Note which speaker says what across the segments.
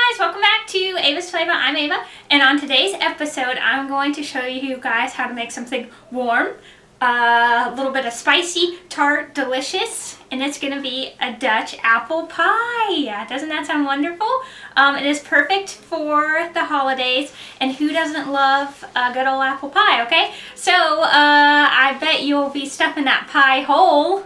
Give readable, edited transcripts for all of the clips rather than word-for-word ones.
Speaker 1: guys, welcome back to Ava'S Flava. I'm Ava, and on today's episode I'm going to show you guys how to make something warm, a little bit of spicy, tart, delicious, and it's going to be a Dutch apple pie. Doesn't that sound wonderful? It is perfect for the holidays, and who doesn't love a good old apple pie, okay? So I bet you'll be stuffing that pie whole.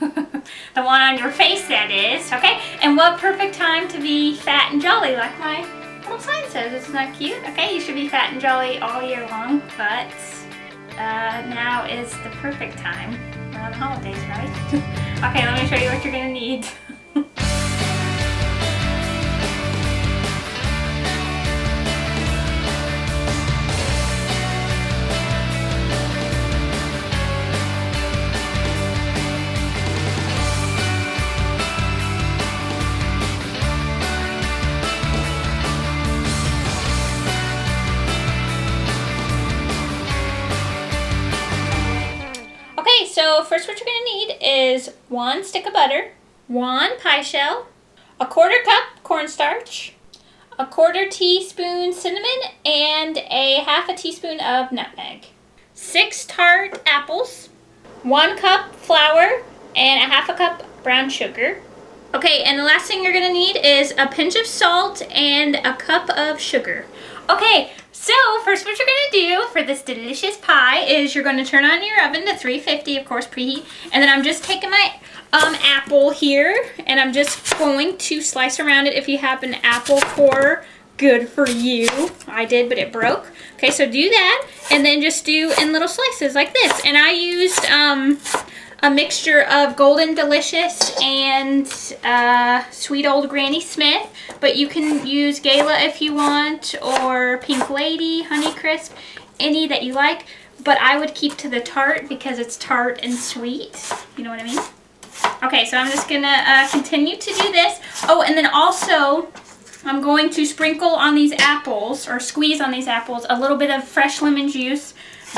Speaker 1: The one on your face, that is, okay? And what perfect time to be fat and jolly, like my little sign says. Isn't that cute? Okay, you should be fat and jolly all year long, but now is the perfect time around the holidays, right? Okay, let me show you what you're gonna need. Okay, so first what you're going to need is 1 stick of butter, 1 pie shell, a 1/4 cup cornstarch, a 1/4 teaspoon cinnamon, and a 1/2 teaspoon of nutmeg, 6 tart apples, 1 cup flour, and a 1/2 cup brown sugar. Okay, and the last thing you're going to need is a pinch of salt and a cup of sugar. Okay, so first what you're going to do for this delicious pie is you're going to turn on your oven to 350, of course, preheat. And then I'm just taking my apple here, and I'm just going to slice around it. If you have an apple core, good for you. I did, but it broke. Okay, so do that, and then just do in little slices like this. And I used a mixture of Golden Delicious and Sweet Old Granny Smith, but you can use Gala if you want, or Pink Lady, Honeycrisp, any that you like, but I would keep to the tart because it's tart and sweet, you know what I mean? Okay, so I'm just gonna continue to do this. Oh, and then also I'm going to sprinkle on these apples, or squeeze on these apples, a little bit of fresh lemon juice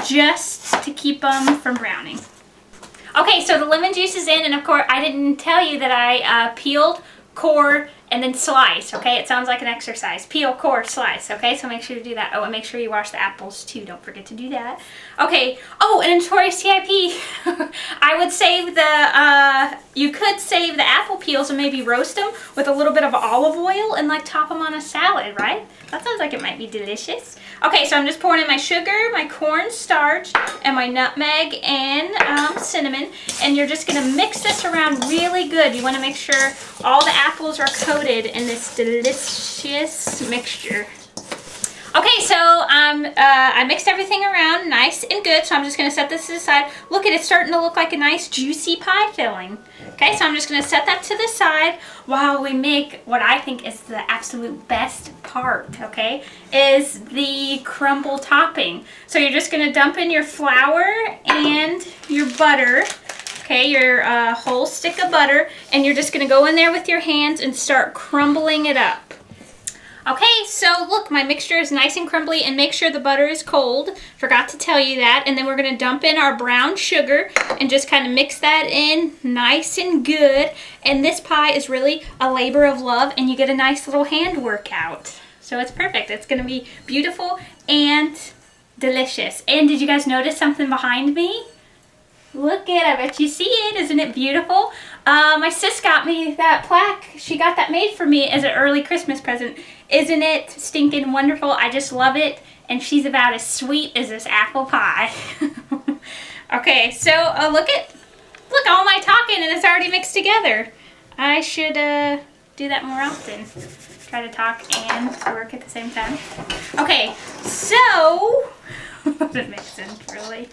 Speaker 1: just to keep them from browning. Okay, so the lemon juice is in, and of course, I didn't tell you that I peeled, cored, and then sliced, okay? It sounds like an exercise. Peel, core, slice, okay? So make sure to do that. Oh, and make sure you wash the apples too. Don't forget to do that. Okay. Oh, and notorious TIP. I would save the, you could save the apple peels and maybe roast them with a little bit of olive oil and like top them on a salad, right? That sounds like it might be delicious. Okay, so I'm just pouring in my sugar, my cornstarch, and my nutmeg and cinnamon, and you're just gonna mix this around really good. You wanna make sure all the apples are coated in this delicious mixture. Okay, so I mixed everything around nice and good, so I'm just going to set this aside. Look at it, starting to look like a nice juicy pie filling. Okay, so I'm just going to set that to the side while we make what I think is the absolute best part, okay, is the crumble topping. So you're just going to dump in your flour and your butter. Okay, your whole stick of butter, and you're just going to go in there with your hands and start crumbling it up. Okay, so look, my mixture is nice and crumbly, and make sure the butter is cold. Forgot to tell you that. And then we're going to dump in our brown sugar and just kind of mix that in nice and good. And this pie is really a labor of love, and you get a nice little hand workout. So it's perfect. It's going to be beautiful and delicious. And did you guys notice something behind me? Look at it. I bet you see it. Isn't it beautiful? My sis got me that plaque. She got that made for me as an early Christmas present. Isn't it stinking wonderful? I just love it. And she's about as sweet as this apple pie. Okay, so look all my talking, and it's already mixed together. I should do that more often. Try to talk and work at the same time. Okay, so that makes sense, really.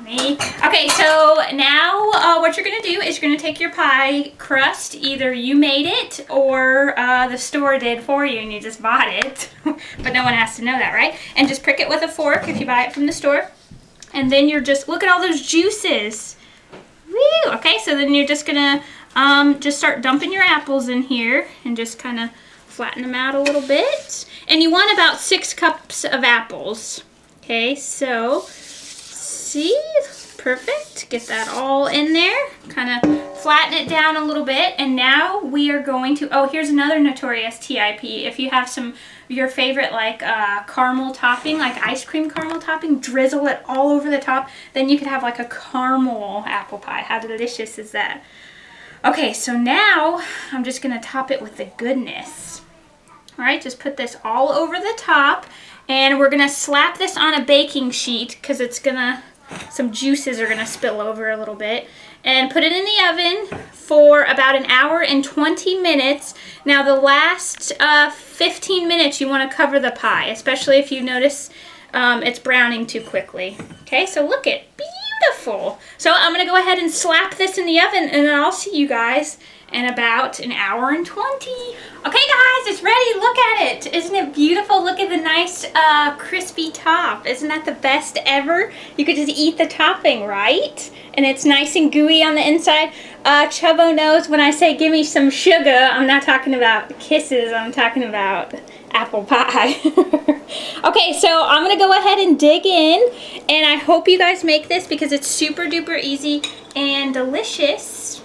Speaker 1: Me. Okay, so now what you're going to do is you're going to take your pie crust. Either you made it or the store did for you and you just bought it. But no one has to know that, right? And just prick it with a fork if you buy it from the store. And then you're just, look at all those juices. Woo! Okay, so then you're just going to just start dumping your apples in here and just kind of flatten them out a little bit. And you want about 6 cups of apples. Okay, so see, perfect. Get that all in there. Kind of flatten it down a little bit. And now we are going to, oh, here's another notorious TIP. If you have some, your favorite like caramel topping, like ice cream caramel topping, drizzle it all over the top. Then you could have like a caramel apple pie. How delicious is that? Okay, so now I'm just gonna top it with the goodness. All right, just put this all over the top, and we're gonna slap this on a baking sheet because it's gonna, some juices are gonna spill over a little bit, and put it in the oven for about an hour and 20 minutes. Now the last 15 minutes you wanna cover the pie, especially if you notice it's browning too quickly. Okay, so look at, beautiful. So I'm gonna go ahead and slap this in the oven, and then I'll see you guys in about an hour and 20. Okay guys, it's ready. Look at it. Isn't it beautiful? Look at the nice crispy top. Isn't that the best ever? You could just eat the topping, right? And it's nice and gooey on the inside. Chubbo knows when I say give me some sugar, I'm not talking about kisses, I'm talking about apple pie. Okay, so I'm gonna go ahead and dig in, and I hope you guys make this because it's super duper easy and delicious,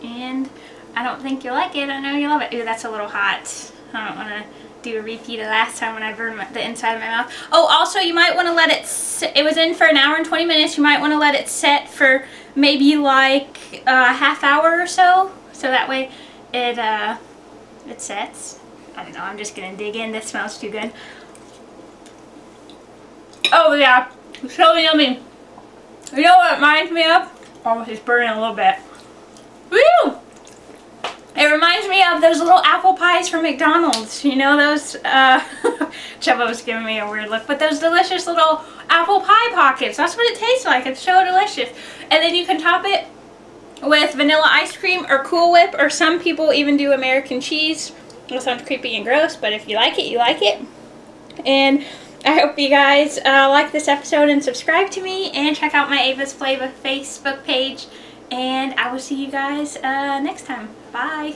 Speaker 1: and I don't think you'll like it. I know you love it. Ooh, that's a little hot. I don't want to do a repeat of last time when I burned the inside of my mouth. Oh, also you might want to let it sit. It was in for an hour and 20 minutes. You might want to let it set for maybe like a half hour or so, so that way it sets. I don't know, I'm just gonna dig in. This smells too good. Oh yeah, it's so yummy. You know what it reminds me of? Oh, it's burning a little bit. Woo! It reminds me of those little apple pies from McDonald's. You know those, Chubbo's giving me a weird look, but those delicious little apple pie pockets. That's what it tastes like. It's so delicious. And then you can top it with vanilla ice cream or Cool Whip, or some people even do American cheese. It sounds creepy and gross, but if you like it, you like it. And I hope you guys like this episode and subscribe to me, and check out my Ava'S Flava Facebook page. And I will see you guys next time. Bye.